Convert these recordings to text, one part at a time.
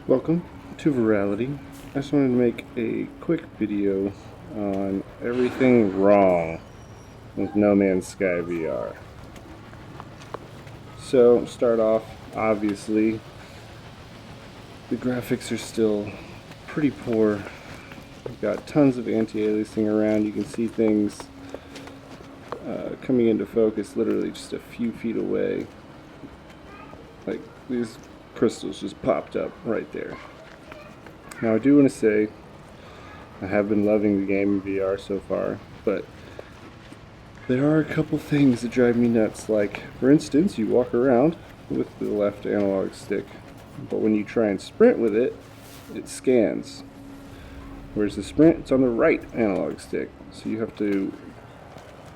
Welcome to Vreality. I just wanted to make a quick video on everything wrong with No Man's Sky VR. So, start off, obviously, the graphics are still pretty poor. We've got tons of anti-aliasing around. You can see things coming into focus literally just a few feet away. Like these crystals just popped up right there. Now I do want to say I have been loving the game in VR so far, but there are a couple things that drive me nuts. Like, for instance, you walk around with the left analog stick, but when you try and sprint with it, it scans. Whereas the sprint, it's on the right analog stick, so you have to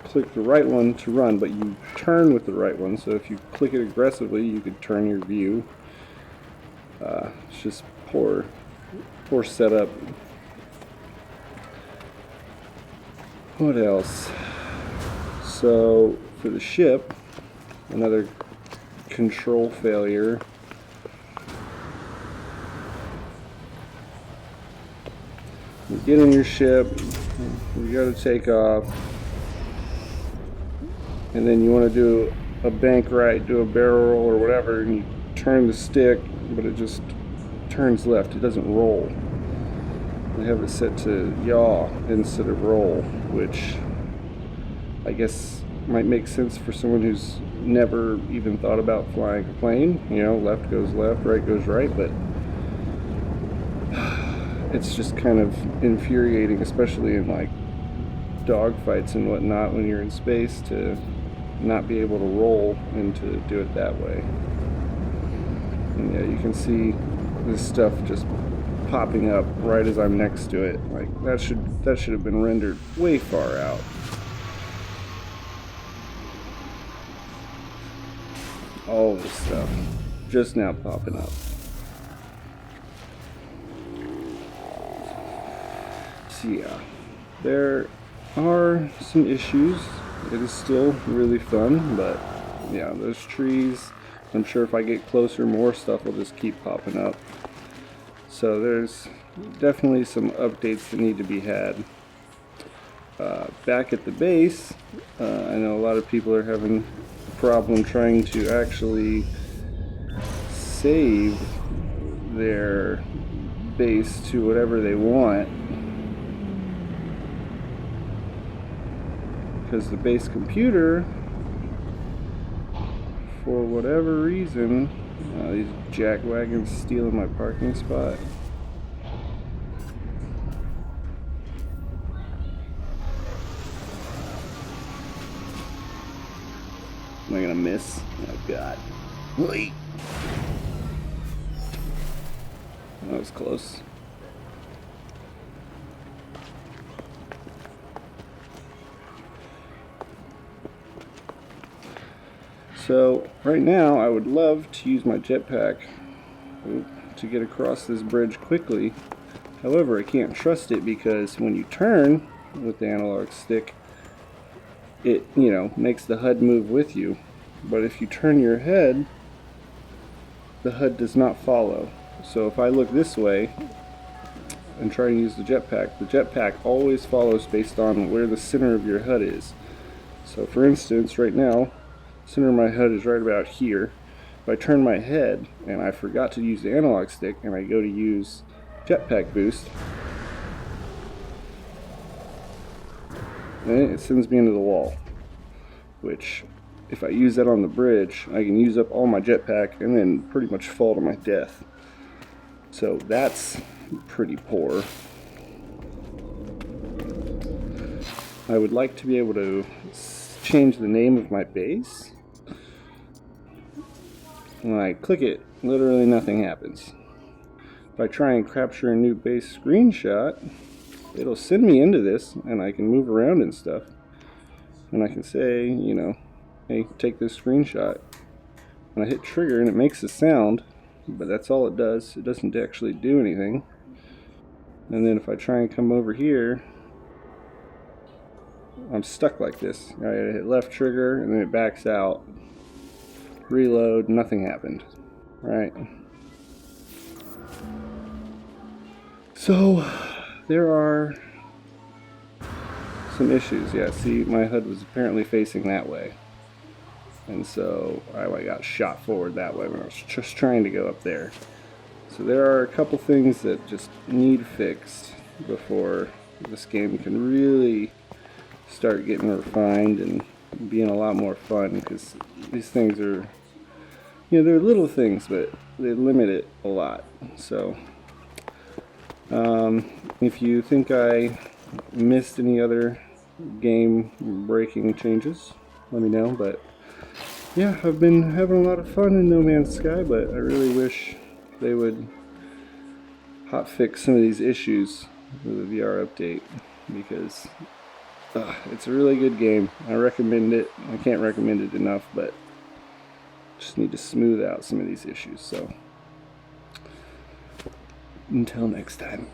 click the right one to run, but you turn with the right one, so if you click it aggressively, you could turn your view. It's just poor setup. What else? So for the ship, another control failure. You get in your ship, you got to take off, and then you want to do a bank right, do a barrel roll or whatever, and you turn the stick, but it just turns left. It doesn't roll. They have it set to yaw instead of roll, which I guess might make sense for someone who's never even thought about flying a plane. You know, left goes left, right goes right, but it's just kind of infuriating, especially in like dogfights and whatnot when you're in space, to not be able to roll and to do it that way. And yeah, you can see this stuff just popping up right as I'm next to it. Like that should have been rendered way far out. All this stuff just now popping up. So yeah, there are some issues. It is still really fun, but yeah, those trees, I'm sure if I get closer, more stuff will just keep popping up. So there's definitely some updates that need to be had. Back at the base, I know a lot of people are having a problem trying to actually save their base to whatever they want, because the base computer, for whatever reason, these jackwagons stealing my parking spot. Am I gonna miss? Oh god. Wait. That was close. So right now I would love to use my jetpack to get across this bridge quickly. However, I can't trust it because when you turn with the analog stick, it, you know, makes the HUD move with you. But if you turn your head, the HUD does not follow. So if I look this way and try and use the jetpack always follows based on where the center of your HUD is. So for instance, right now, center of my HUD is right about here. If I turn my head and I forgot to use the analog stick and I go to use jetpack boost, and it sends me into the wall, which if I use that on the bridge, I can use up all my jetpack and then pretty much fall to my death. So that's pretty poor. I would like to be able to change the name of my base. When I click it, literally nothing happens. If I try and capture a new base screenshot, it'll send me into this and I can move around and stuff. And I can say, you know, hey, take this screenshot. And I hit trigger and it makes a sound, but that's all it does. It doesn't actually do anything. And then if I try and come over here, I'm stuck like this. I hit left trigger and then it backs out. Reload, nothing happened. Right. So there are some issues. Yeah, see, my HUD was apparently facing that way, and so I got shot forward that way when I was just trying to go up there. So there are a couple things that just need fixed before this game can really start getting refined and being a lot more fun, because these things are, they're little things, but they limit it a lot. So if you think I missed any other game breaking changes, let me know. But yeah, I've been having a lot of fun in No Man's Sky, but I really wish they would hotfix some of these issues with the VR update, because it's a really good game. I recommend it. I can't recommend it enough, but just need to smooth out some of these issues. So until next time.